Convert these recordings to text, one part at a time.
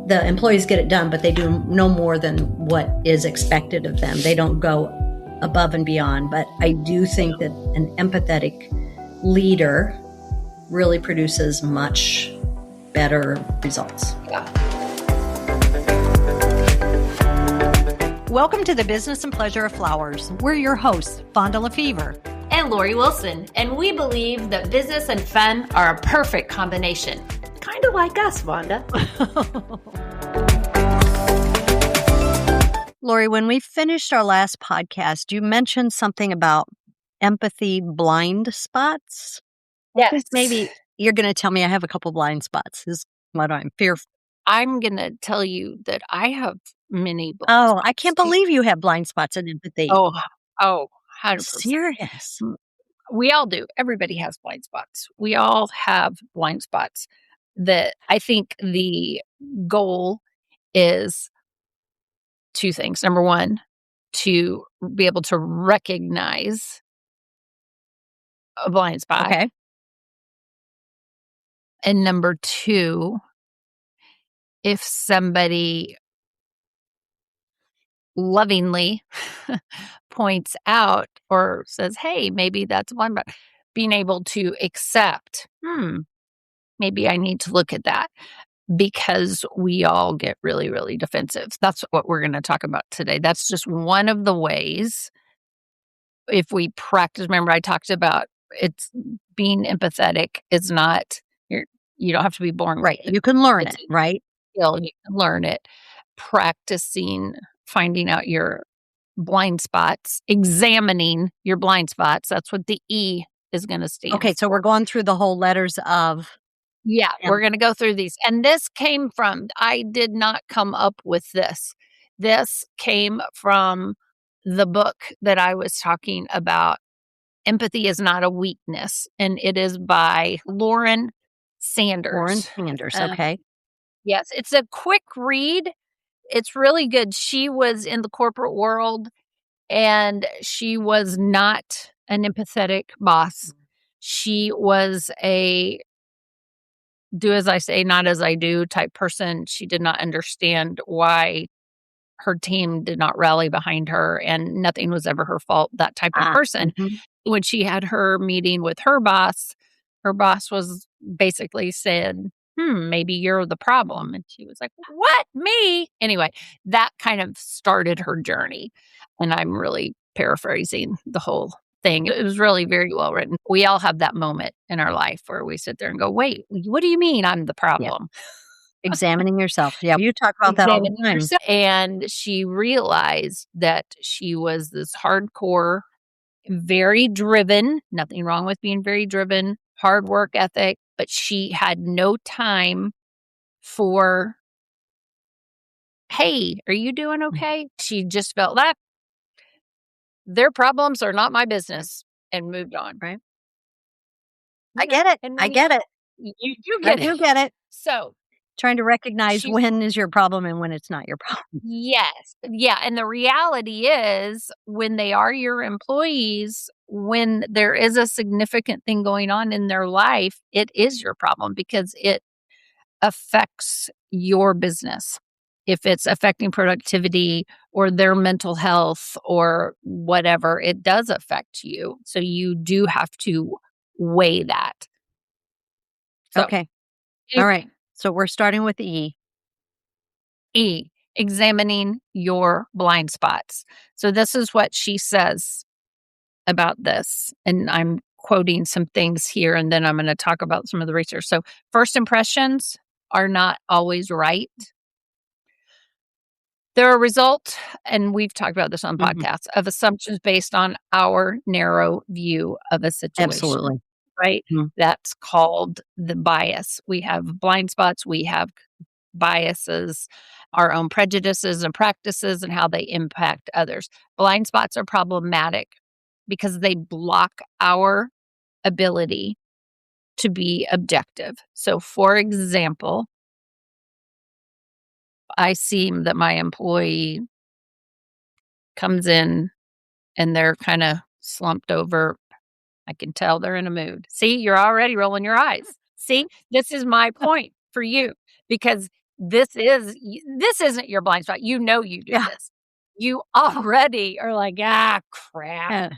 the employees get it done, but they do no more than what is expected of them. They don't go above and beyond. But I do think that an empathetic leader really produces much better results. Yeah. Welcome to the Business and Pleasure of Flowers. We're your hosts, Vonda and Lori Wilson, and we believe that business and fun are a perfect combination. Kind of like us, Vonda. Lori, when we finished our last podcast, you mentioned something about empathy blind spots. Yes. Maybe you're going to tell me I have a couple blind spots is what I'm fearful. I'm going to tell you that I have many blind spots. I can't believe you have blind spots in empathy. Oh, 100%. Serious? We all do. Everybody has blind spots. We all have blind spots. That I think the goal is two things. Number one, to be able to recognize a blind spot. Okay. And number two, if somebody lovingly points out or says, hey, maybe that's one, but being able to accept, maybe I need to look at that, because we all get really, really defensive. That's what we're going to talk about today. That's just one of the ways. If we practice, remember I talked about it's being empathetic is not, you don't have to be born right. with it. You can learn it, right? You can learn it. Practicing, finding out your blind spots, examining your blind spots. That's what the E is going to stand Okay, so we're going through the whole letters of... Yeah, we're going to go through these. And this came from, I did not come up with this. This came from the book that I was talking about. Empathy is Not a Weakness. And it is by Lauren Sanders. Okay. Yes, it's a quick read. It's really good. She was in the corporate world and she was not an empathetic boss. She was a do as I say, not as I do type person. She did not understand why her team did not rally behind her and nothing was ever her fault, that type of person. Mm-hmm. When she had her meeting with her boss was basically said, maybe you're the problem. And she was like, what, me? Anyway, that kind of started her journey. And I'm really paraphrasing the whole thing. It was really very well written. We all have that moment in our life where we sit there and go, wait, what do you mean I'm the problem? Yeah. Examining yourself. Yeah, you talk about that all the time. And she realized that she was this hardcore, very driven, nothing wrong with being very driven, hard work ethic, but she had no time for, hey, are you doing okay? She just felt that their problems are not my business and moved on, right? I get it. I get it. You do get it. I do get it. So trying to recognize when is your problem and when it's not your problem. Yes. Yeah. And the reality is when they are your employees, when there is a significant thing going on in their life, it is your problem because it affects your business. If it's affecting productivity or their mental health or whatever, it does affect you. So you do have to weigh that. So, okay. All right. So we're starting with the E. E, examining your blind spots. So this is what she says about this. And I'm quoting some things here, and then I'm going to talk about some of the research. So first impressions are not always right. They're a result, and we've talked about this on podcasts, of assumptions based on our narrow view of a situation. Absolutely. Right? Mm-hmm. That's called the bias. We have blind spots. We have biases, our own prejudices and practices and how they impact others. Blind spots are problematic because they block our ability to be objective. So, for example, I see that my employee comes in and they're kind of slumped over. I can tell they're in a mood. See, you're already rolling your eyes. See, this is my point for you, because this isn't your blind spot. You know you do Yeah. this. You already are like, "Ah, crap. Yeah.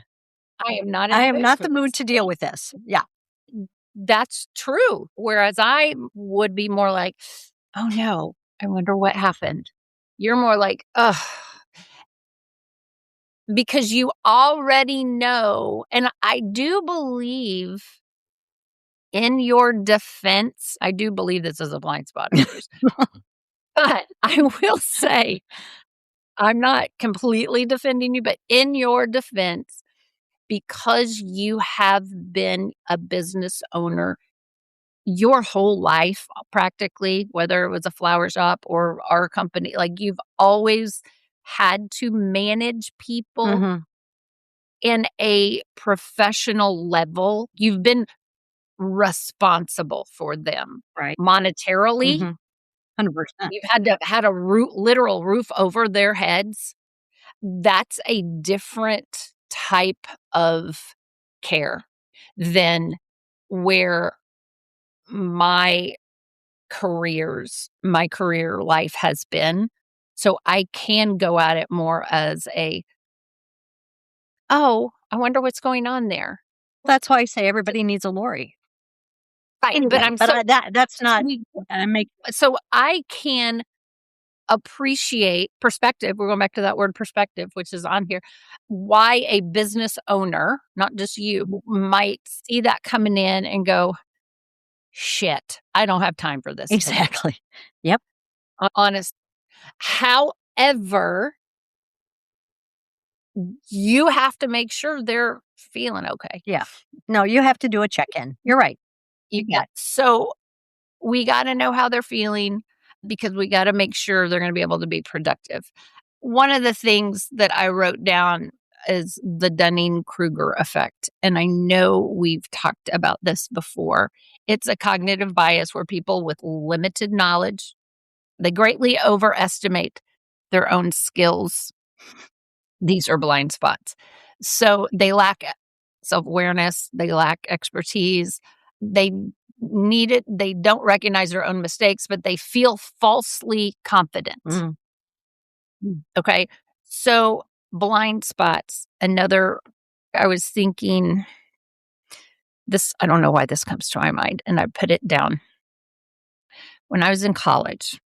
I am not in I the am mood not for the mood this." to deal with this. Yeah. That's true. Whereas I would be more like, "Oh, no. I wonder what happened." You're more like, "Ugh," because you already know, and I do believe in your defense, I do believe this is a blind spot of yours, but I will say, I'm not completely defending you, but in your defense, because you have been a business owner your whole life, practically, whether it was a flower shop or our company, like, you've always had to manage people Mhm. in a professional level. You've been responsible for them Right. monetarily. Mhm. 100%. You've had to have had a literal roof over their heads. That's a different type of care than where my my career life has been. So I can go at it more as "Oh, I wonder what's going on there." That's why I say everybody needs a Lori. Right, but Anyway, I'm but so that's so not we I make so I can appreciate perspective. We're going back to that word perspective, which is on here. Why a business owner, not just you, might see that coming in and go, "Shit, I don't have time for this today." exactly. Yep. Honest. However, you have to make sure they're feeling okay. Yeah. No, you have to do a check-in. You're right. You Yeah. got So we got to know how they're feeling because we got to make sure they're going to be able to be productive. One of the things that I wrote down is the Dunning-Kruger effect. And I know we've talked about this before. It's a cognitive bias where people with limited knowledge, they greatly overestimate their own skills. These are blind spots. So they lack self-awareness, they lack expertise, they need it, they don't recognize their own mistakes, but they feel falsely confident. Mm. Okay. So blind spots, another I was thinking this, I don't know why this comes to my mind, and I put it down. When I was in college,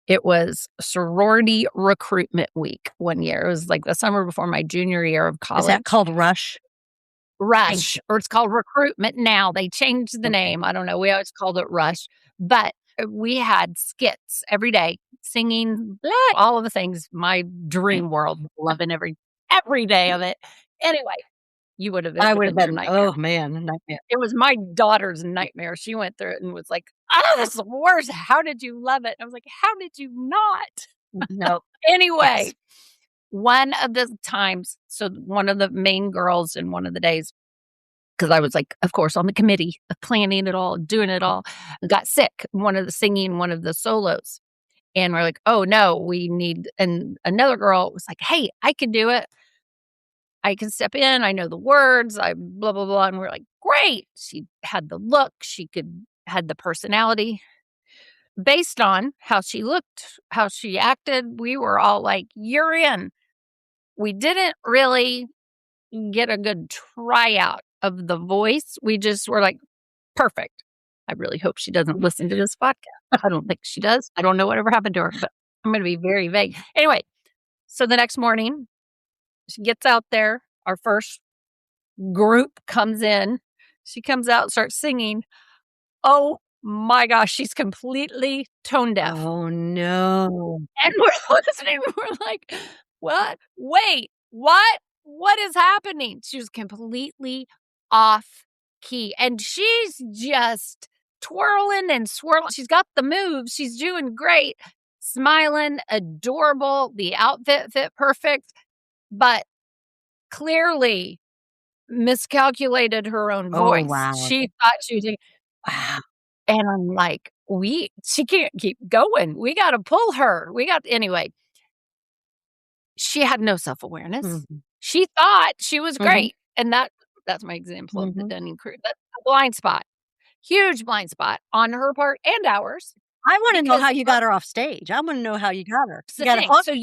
it was sorority recruitment week one year. It was like the summer before my junior year of Is that college. called rush? Thank Rush, you. or it's called recruitment now. They changed the Okay. name. I don't know. We always called it Rush, but we had skits every day, singing, blah, all of the things. My Right. dream world, loving every day of it. Anyway, it I would would have have been your been, nightmare. oh, man, a nightmare. It was my daughter's nightmare. She went through it and was like, "Oh, this is the worst. How did you love it?" I was like, "How did you not?" No. Anyway, Yes. one of the times, so one of the main girls in one of the days, because I was like, of course, on the committee of planning it all, doing it all, got sick. One of the singing, one of the solos. And we're like, oh no, we need, and another girl was like, hey, I can do it. I can step in. I know the words. I blah, blah, blah. And we're like, great. She had the look. Had the personality. Based on how she looked, how she acted, we were all like, you're in. We didn't really get a good tryout of the voice. We just were like, perfect. I really hope she doesn't listen to this podcast. I don't think she does. I don't know whatever happened to her, but I'm going to be very vague. Anyway, so the next morning, she gets out there. Our first group comes in. She comes out, starts singing. Oh my gosh, she's completely tone deaf. Oh, no. And we're listening. We're like, what? Wait, what? What is happening? She was completely off key. And she's just twirling and swirling. She's got the moves. She's doing great, smiling, adorable. The outfit fit perfect, but clearly miscalculated her own Oh, voice. wow. She thought she was, Wow. and I'm like, she can't keep going. We got to pull her. Anyway, she had no self-awareness. Mhm. She thought she was Mhm. great, and that's my example of the Mhm. Dunning-Kruger. That's a blind spot, huge blind spot on her part and ours. I wanna know because how you got her off stage. I wanna know how you got her. that's You the got a thing. hook? So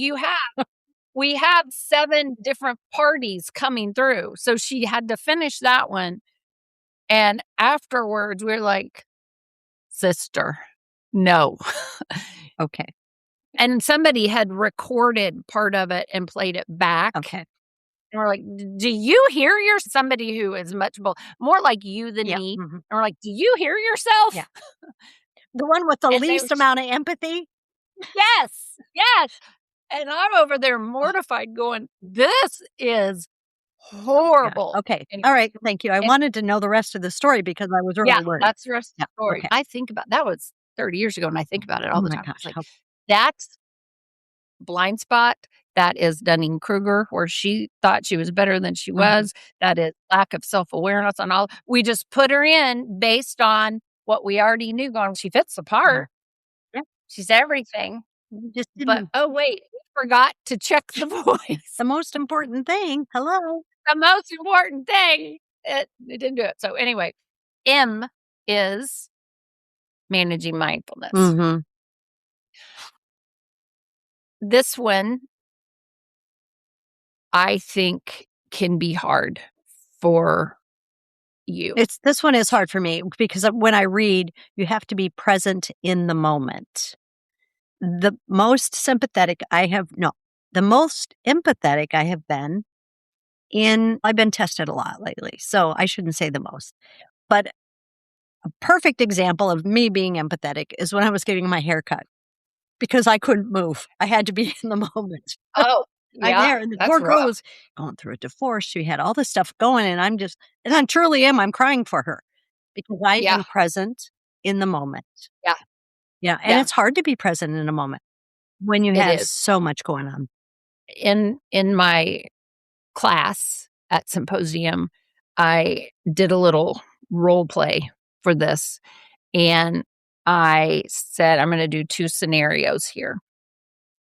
we have 7 different parties coming through. So she had to finish that one. And afterwards, we're like, "Sister, no." Okay, And somebody had recorded part of it and played it back. okay. And we're like, Do you hear somebody who is much more like you than Yeah, me?" mhm, And we're like, "Do you hear yourself?" yeah. The one with the And they were least amount of empathy? yes, yes. And I'm over there mortified going, "This is Yeah, horrible." okay. Anyway, Alright, thank you. I and wanted to know the rest of the story because I was yeah, really worried. that's the rest of Yeah, the story. okay. I think about that was 30 years ago, and I think about it Oh all the my time. It's gosh, like, how that's blind spot. That is Dunning-Kruger, where she thought she was better than she mhm, was. That is lack of self-awareness on all we just put her in based on what we already knew going, she fits the yeah, part. yeah. She's everything. You just But, didn't oh, wait, we forgot to check the voice. the most important thing. Hello? The most important thing. It didn't do it. So, anyway, M is managing mindfulness. Mhm. This one, I think, can be hard for you. It's this one is hard for me because when I read, you have to be present in the moment. The most sympathetic I have no, the most empathetic I have been in I've been tested a lot lately, so I shouldn't say the most. But a perfect example of me being empathetic is when I was getting my hair cut because I couldn't move. I had to be in the moment. Oh, I'm yeah, there, and the that's poor girl rough. was going through a divorce. She had all this stuff going, and I truly am. I'm crying for her because I Yeah, am present in the moment. yeah, Yeah, and yeah, it's hard to be present in a moment when you it have is. so much going on. In my class at Symposium, I did a little role play for this, and I said, "I'm gonna do 2 scenarios here."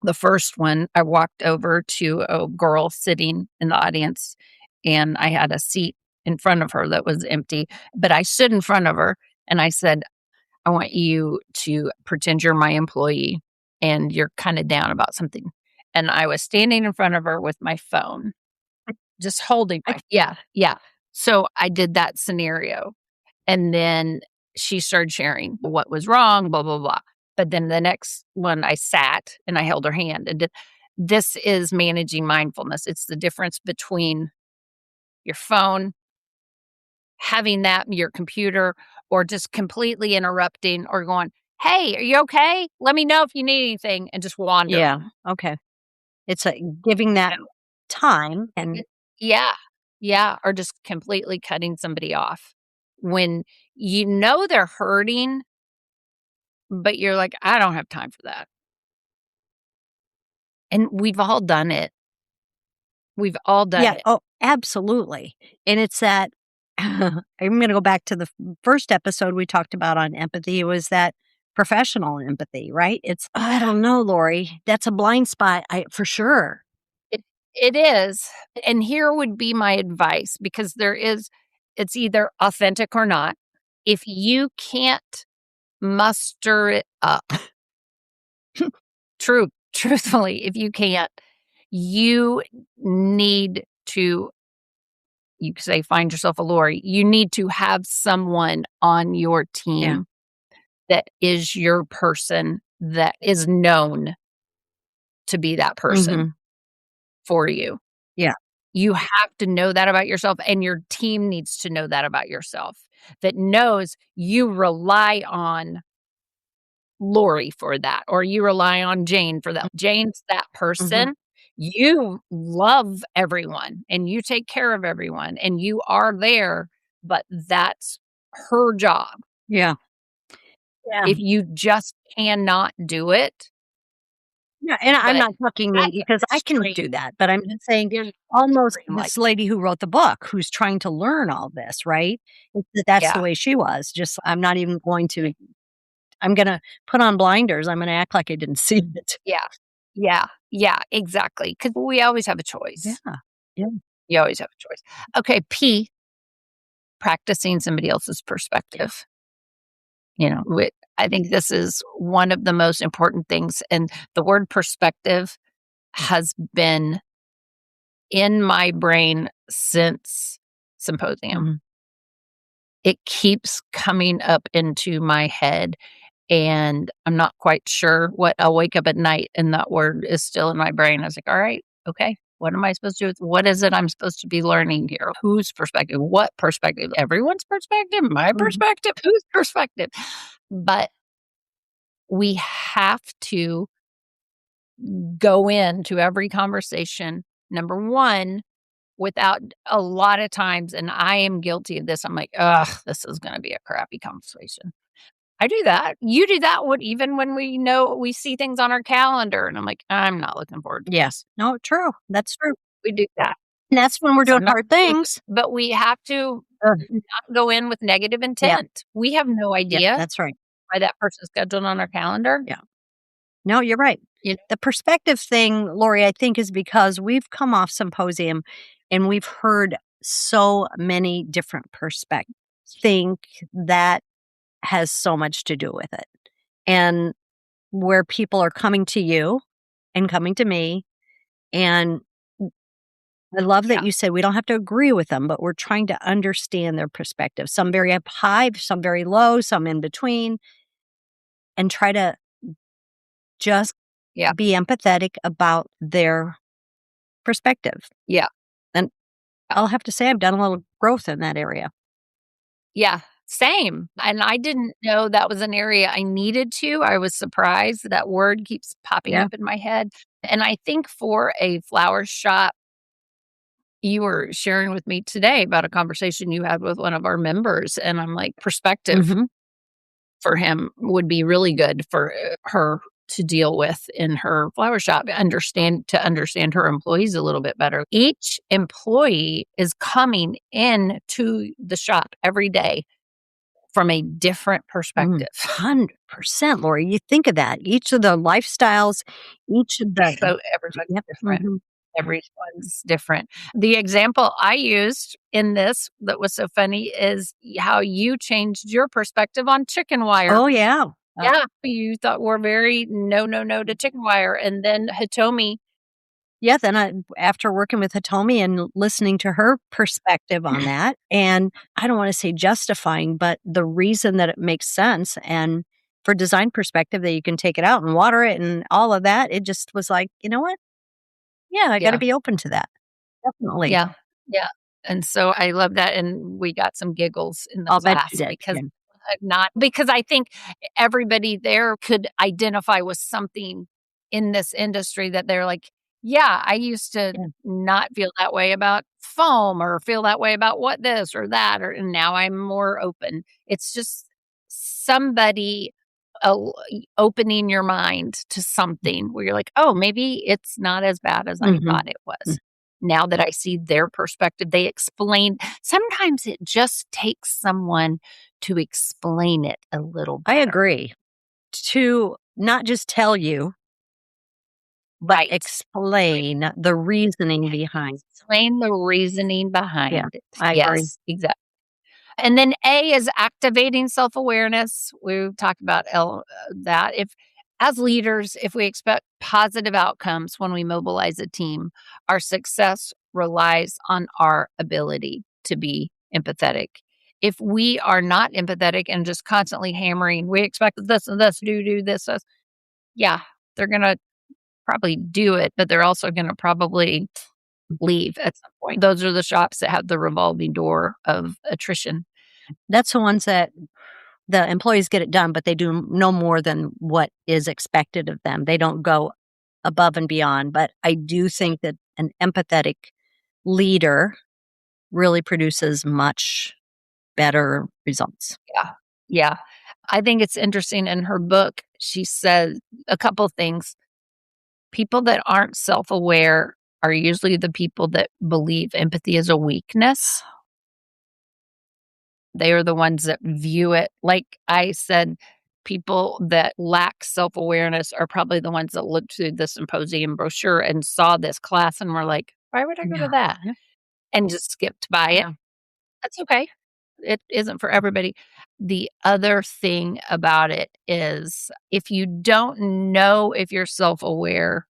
The first one, I walked over to a girl sitting in the audience, and I had a seat in front of her that was empty, but I stood in front of her, and I said, "I want you to pretend you're my employee, and you're kinda down about something." And I was standing in front of her with my phone, just holding I my yeah, yeah. So I did that scenario, and then she started sharing what was wrong, blah, blah, blah. But then the next one, I sat and I held her hand and did this is managing mindfulness. It's the difference between your phone, having that, your computer, or just completely interrupting or going, "Hey, are you okay? Let me know if you need anything," and just yeah, wandering. okay. It's, giving that No. time and Yeah. Yeah, or just completely cutting somebody off. When you know they're hurting, but you're like, "I don't have time for that." And we've all done it. We've all done yeah, it. oh, absolutely, and it's that I'm gonna go back to the first episode we talked about on empathy, it was that professional empathy, right? It's I Yeah, don't know, Lori, that's a blind spot, I for sure. it it is. And here would be my advice because it's either authentic or not. If you can't muster it up, truthfully, if you can't, you need to you could say find yourself a Lori. You need to have someone on your Yeah, team that is your person that is known to be that person mhm, for you. yeah, You have to know that about yourself, and your team needs to know that about yourself, that knows you rely on Lori for that, or you rely on Jane for that. Jane's that mhm, person. You love everyone and you take care of everyone and you are there, but that's her job. yeah, yeah. If you just cannot do it, Yeah, and I'm but not talking me that's because I can extreme. do that, but I'm just saying You're almost extreme, like, this lady who wrote the book who's trying to learn all this, right? That's the yeah, way she was, just I'm not even going to I'm gonna put on blinders, I'm gonna act like I didn't see it. yeah, yeah, yeah, exactly. Because we always have a Yeah, choice. yeah, You always have a choice. Okay, P, practicing somebody else's yeah, perspective. I think this is one of the most important things. And the word perspective has been in my brain since symposium. Mhm. It keeps coming up into my head, and I'm not quite sure what I'll wake up at night and that word is still in my brain. I was like, all right, okay, what am I supposed to do? What is it I'm supposed to be learning here? Whose perspective? What perspective? Everyone's perspective? My Mhm. perspective? Whose perspective? But we have to go into every conversation, number one, without a lot of times, and I am guilty of this. I'm like, ugh, this is going to be a crappy conversation. I do that. You do that even when we know we see things on our calendar, and I'm like, I'm not looking forward to Yes. No, true. That's true. we do that. And that's when we're doing Sometimes hard things. but we have to Ugh. not go in with negative Yeah. intent. We have no Yeah. idea That's right. why that person's scheduled on our calendar. Yeah. No, you're right. You know? The perspective thing, Lori, I think is because we've come off symposium and we've heard so many different perspectives. Think that has so much to do with it. And where people are coming to you and coming to me. And I love that Yeah. you said we don't have to agree with them, but we're trying to understand their perspective. Some very up high, some very low, some in between, and try to just Yeah. be empathetic about their perspective. Yeah. And I'll have to say I've done a little growth in that area. Yeah, same. And I didn't know that was an area I needed to. I was surprised that word keeps popping Yeah. up in my head. And I think for a flower shop, you were sharing with me today about a conversation you had with one of our members. And I'm like, perspective Mhm. for him would be really good for her to deal with in her flower shop, understand her employees a little bit better. Each employee is coming in to the shop every day from a different perspective. 100%, Lori. You think of that. Each of the lifestyles, each of the So everyone's yep. different. Mhm. Everyone's different. The example I used in this that was so funny is how you changed your perspective on chicken wire. Oh, yeah. Yeah, you thought we're very no, no, no to chicken wire, and then Hitomi. Yeah, then after working with Hitomi and listening to her perspective on that, and I don't wanna say justifying, but the reason that it makes sense, and for design perspective that you can take it out and water it and all of that, it just was like, "You know what? Yeah, I gotta Yeah, be open to that." Definitely. yeah, yeah, and so I love that, and we got some giggles in the I'll bet you class did. because Yeah. not because I think everybody there could identify with something in this industry that they're like, "Yeah, I used to Yeah. not feel that way about foam or feel that way about what this or that, or and now I'm more open." It's just somebody opening your mind to something where you're like, "Oh, maybe it's not as bad as I thought Mhm. it Mm. was." Now that I see their perspective, they explain sometimes it just takes someone to explain it a little I better. agree. To not just tell you, but Right. Right. explain the reasoning behind. Explain the reasoning Yeah, behind it. I agree. Yes, exactly. And then A is activating self-awareness. We've talked about that. If as leaders, if we expect positive outcomes when we mobilize a team, our success relies on our ability to be empathetic. If we are not empathetic and just constantly hammering, we expect this and this, do this. Yeah, they're going to probably do it, but they're also going to probably leave at some point. Those are the shops that have the revolving door of attrition. That's the ones that the employees get it done, but they do no more than what is expected of them. They don't go above and beyond. But I do think that an empathetic leader really produces much better results. Yeah. Yeah. I think it's interesting in her book, she said a couple things. People that aren't self aware are usually the people that believe empathy is a weakness. They are the ones that view it. Like I said, people that lack self awareness are probably the ones that looked through the symposium brochure and saw this class and were like, why would I go to Yeah. that? Yeah. And just skipped by it. Yeah. That's okay. it isn't for everybody. The other thing about it is if you don't know if you're self-aware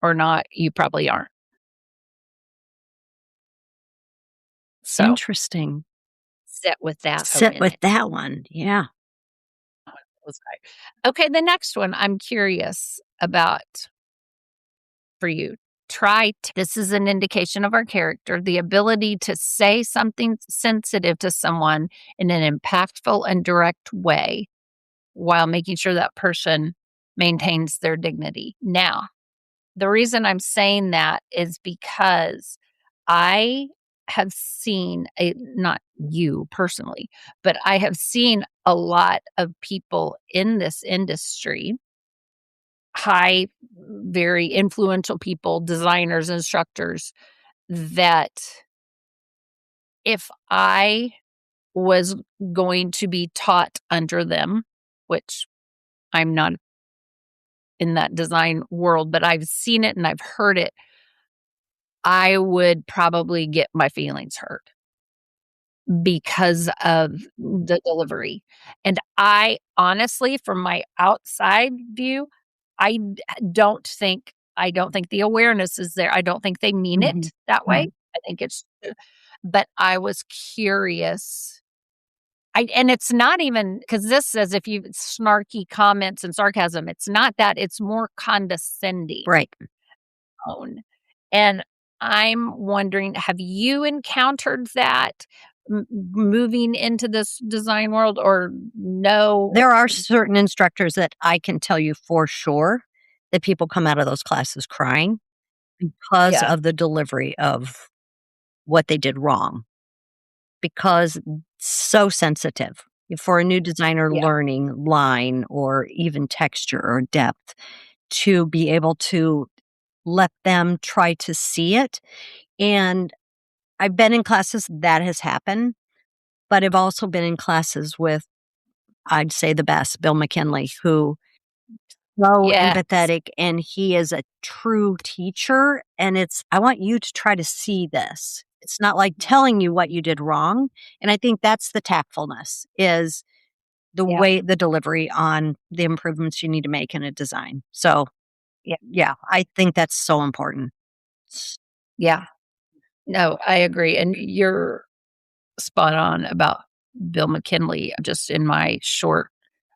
or not, you probably aren't. So, Interesting. sit with that a Sit with minute. that one. Yeah. Okay, the next one I'm curious about for you. This is an indication of our character, the ability to say something sensitive to someone in an impactful and direct way while making sure that person maintains their dignity. Now, the reason I'm saying that is because I have seen not you personally, but I have seen a lot of people in this industry, high, very influential people, designers, instructors, that if I was going to be taught under them, which I'm not in that design world, but I've seen it and I've heard it, I would probably get my feelings hurt because of the delivery. And I honestly, from my outside view, I don't think the awareness is there. I don't think they mean Mhm. it that way. Mhm. I think it's but I was curious. And it's not even because this says if you snarky comments and sarcasm, it's not that, it's more condescending Right. tone. And I'm wondering, have you encountered that moving into this design world or no? There are certain instructors that I can tell you for sure that people come out of those classes crying because Yeah, of the delivery of what they did wrong, because so sensitive for a new designer yeah, learning line or even texture or depth to be able to let them try to see it. And I've been in classes that has happened, but I've also been in classes with, I'd say the best, Bill McKinley, who so yes, empathetic, and he is a true teacher, and it's, I want you to try to see this. It's not like telling you what you did wrong, and I think that's the tactfulness, is the yeah, way the delivery on the improvements you need to make in a design. So, yeah, yeah, I think that's so important. yeah. No, I agree. And you're spot on about Bill McKinley. Just in my short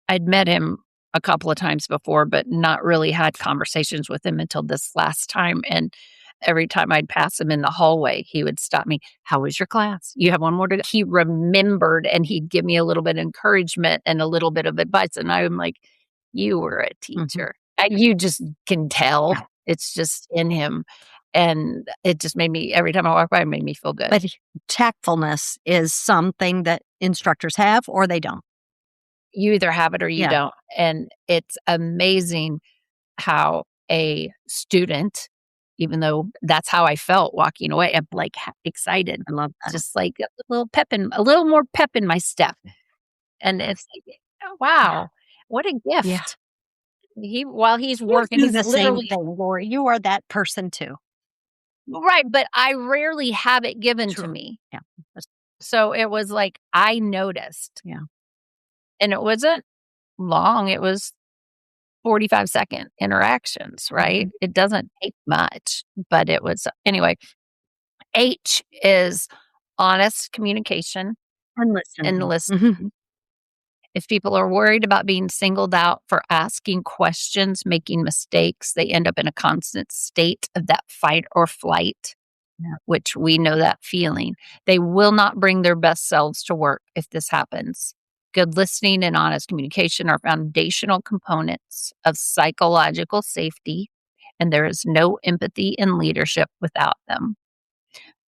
I'd met him a couple of times before, but not really had conversations with him until this last time, and every time I'd pass him in the hallway, he would stop me, "How was your class? You have one more to go." He remembered, and he'd give me a little bit of encouragement and a little bit of advice, and I'm like, "You were a Mhm. teacher." You just can Yeah, tell. It's just in him, and it just made me every time I walk by, it made me feel good. but tactfulness is something that instructors have or they don't. You either have it or you Yeah, don't, and it's amazing how a student, even though that's how I felt walking away, I'm like excited, I love that. just like a little more pep in my step. And it's like, oh, wow, what a Yeah. gift. While he's You working, do he's the same literally thing, Lori. You are that person too. right, but I rarely have it given to True. me. Yeah. That's, So it was like I noticed, yeah. and it wasn't long. It was 45-second interactions, right? Mhm. It doesn't take much, but it was anyway. H is honest communication And and listening. Mhm. listening. If people are worried about being singled out for asking questions, making mistakes, they end up in a constant state of that fight or flight, Yeah. which we know that feeling. They will not bring their best selves to work if this happens. Good listening and honest communication are foundational components of psychological safety, and there is no empathy in leadership without them.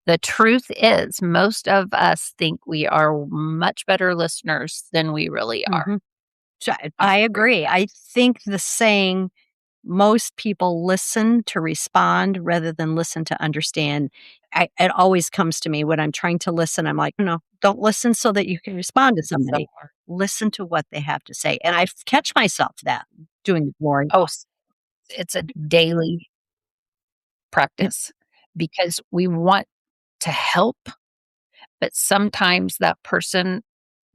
The truth is, most of us think we are much better listeners than we really are. Mhm. So I I agree with agree. that. I think the saying, most people listen to respond rather than listen to understand. It always comes to me when I'm trying to listen. I'm like, no, don't listen so that you can respond to So somebody. Listen to what they have to say. And I catch myself that doing it more. it's a daily Yeah. practice because we want to help, but sometimes that person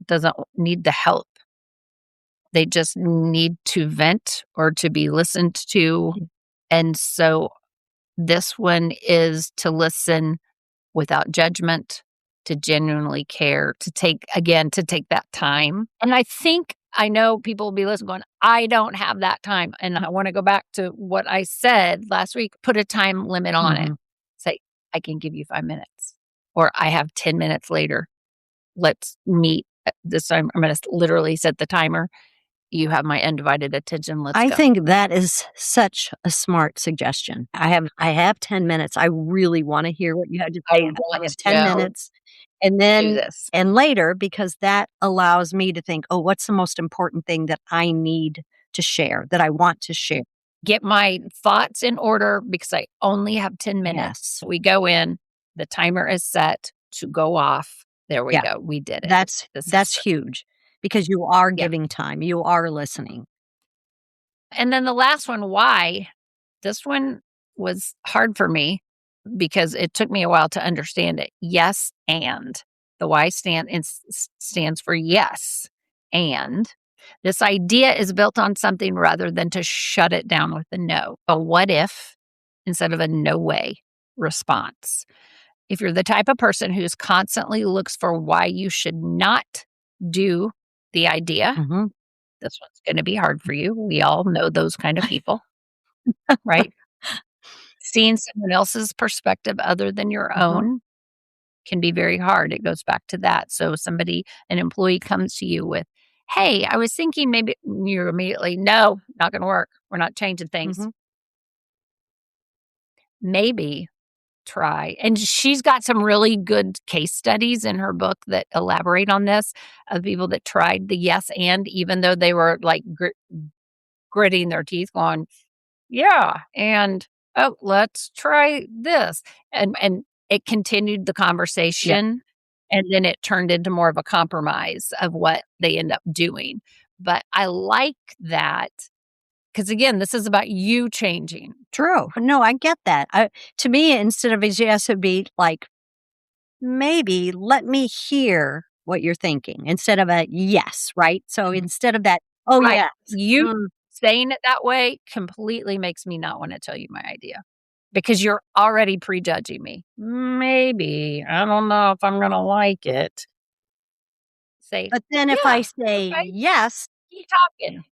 doesn't need the help. They just need to vent or to be listened to. And so this one is to listen without judgment, to genuinely care, to take that time. And I know people will be listening going, I don't have that time. And I want to go back to what I said last week, put a time limit on it. Say, I can give you 5 minutes, or I have 10 minutes later. Let's meet at this time. I'm going to literally set the timer. You have my undivided attention. Let's I go. think that is such a smart suggestion. I have 10 minutes. I really want to hear what you had to I say. I want have to 10 minutes. And do then this. and later, because that allows me to think, oh, what's the most important thing that I need to share, that I want to share? Get my thoughts in order because I only have 10 minutes. Yes. We go in, the timer is set to go off. There we go. We did it. That's huge because you are Yeah. giving time. You are listening. And then the last one, why? This one was hard for me because it took me a while to understand it. Yes, and the why stands for yes. And this idea is built on something rather than to shut it down with a no. A what if instead of a no way response. If you're the type of person who's constantly looks for why you should not do the idea, Mhm. this one's going to be hard for you. We all know those kind of people, right? Seeing someone else's perspective other than your Mhm. own can be very hard. It goes back to that. So an employee comes to you with, hey, I was thinking maybe you're immediately, no, not going to work. We're not changing things. Mhm. Maybe try. And she's got some really good case studies in her book that elaborate on this of people that tried the yes and even though they were like gritting their teeth going, yeah, and oh, let's try this. And it continued the conversation and then it turned into more of a compromise of what they end up doing. But I like that because again, this is about you changing. True. No, I get that. To me, instead of a yes, it'd be like, maybe let me hear what you're thinking instead of a yes, right? So instead of that, oh, Right. yes. You Mm. saying it that way completely makes me not wanna tell you my idea because you're already prejudging me. Maybe. I don't know if I'm gonna like it. Say, But then if I "Yeah, say okay, yes, keep talking."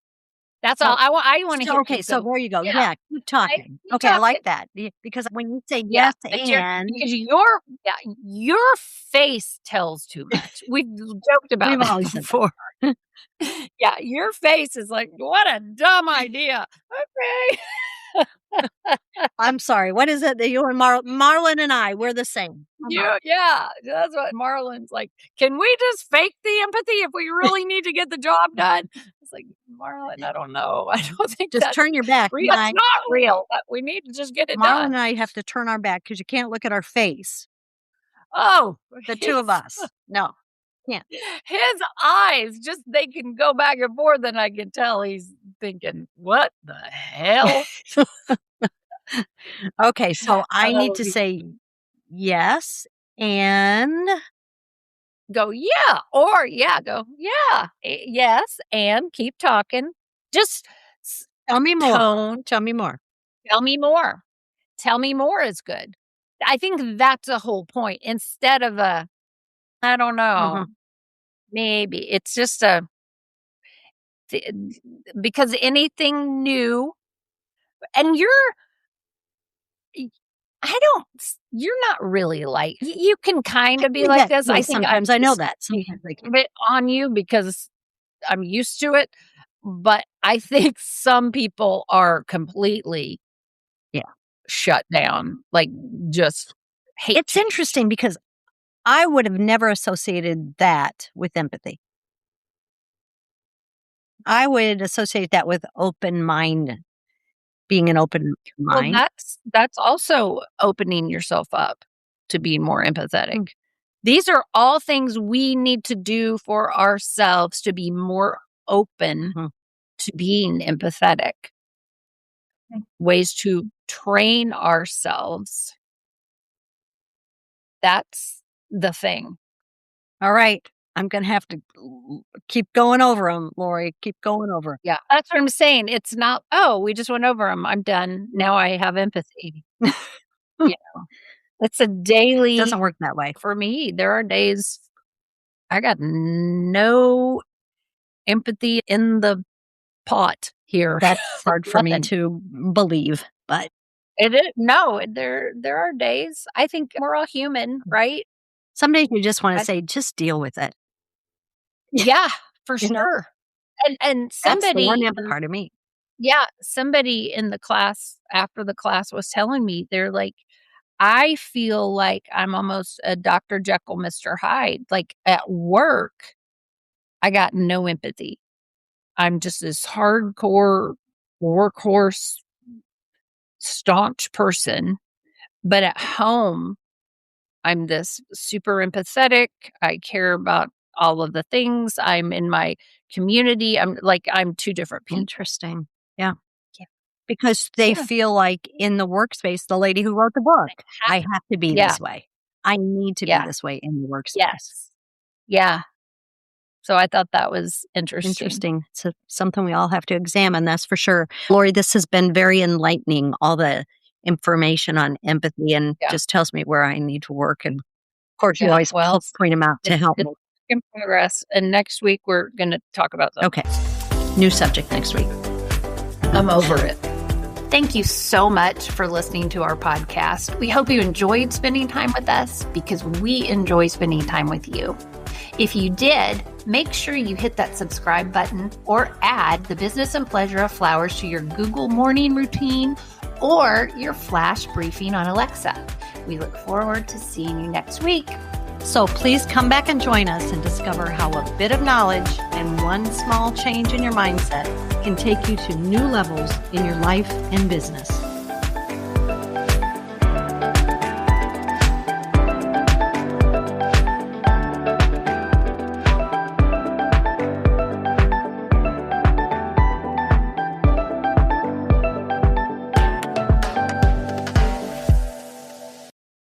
That's all. so I wanna hear okay, you so go, there you go. "Yeah, Yeah, keep okay, talking. keep Okay, I talking." like that because when you say Yeah, yes but and because your face tells too much. We've joked about we've that always said before. Yeah, your face is like, "What a dumb idea." Okay. I'm sorry. What is it that you and Marlon and I, we're the same. Come on. Yeah, that's what Marlon's like, "Can we just fake the empathy if we really need to get the job done?" It's like, "Marlon, I don't know. I don't think Just that's turn your back. real. It's not real, but we need to just get it Marlon done." and I have to turn our back because you can't look at our face. Oh, The two of us. No, can't. his eyes, just they can go back and forth, and I can tell he's thinking, "What the hell?" Okay, so I need Oh, to say yes and go, "Yeah," or, yeah, go, "Yeah, yes," and keep talking. Just s tell me more. tone, Tell me more. tell me more. Tell me more is good. I think that's the whole point instead of I don't know, Mhm. maybe. It's just th because anything new and y I don't s you're not really like you can kinda be like this. Yeah, I think I'm sometimes I know just that. taking Sometimes I can't. it on you because I'm used to it, but I think some people are completely Yeah. shut down, like, just hate It's change. interesting because I would have never associated that with empathy. I would associate that with open mind, being an open Well, mind. that's also opening yourself up to be more empathetic. Mm. These are all things we need to do for ourselves to be more open Mhm. to being empathetic. Ways to train ourselves. That's the thing. All right. I'm going to have to keep going over them, Lori. Keep going over 'em. Yeah, that's what I'm saying. It's not, oh, we just went over them. I'm done. Now I have empathy. You know, it's a It daily doesn't work that way. for me. There are days I got no empathy in the pot here. That's hard for me Nothing. to believe, but It is no, there are days. I think we're all human, right? some days you just want I to say, just deal with it. Yeah, for You know, sure. And that's the one somebody part of me. yeah, somebody in the class after the class was telling me, they're like, "I feel like I'm almost a Dr. Jekyll, Mr. Hyde. Like, at work, I got no empathy. I'm just this hardcore workhorse, staunch person, but at home, I'm this super empathetic. I care about all of the things. I'm in my community. I'm two different people." Interesting. Yeah. Yeah. Because they Yeah. feel like in the workspace, the lady who wrote the book, I have to be Yeah. this way. I need to be Yeah. this way in the workspace. Yes. Yeah. So I thought that was interesting. Interesting. It's something we all have to examine, that's for sure. Lori, this has been very enlightening, all the information on empathy, and Yeah. just tells me where I need to work. And of course, you Yeah, always well, point them out to help me. it's in progress. And next week we're going to talk about that. Okay. New subject next week. I'm over it. Thank you so much for listening to our podcast. We hope you enjoyed spending time with us because we enjoy spending time with you. If you did, make sure you hit that subscribe button or add the Business and Pleasure of Flowers to your Google morning routine or your flash briefing on Alexa. We look forward to seeing you next week. So please come back and join us and discover how a bit of knowledge and one small change in your mindset can take you to new levels in your life and business.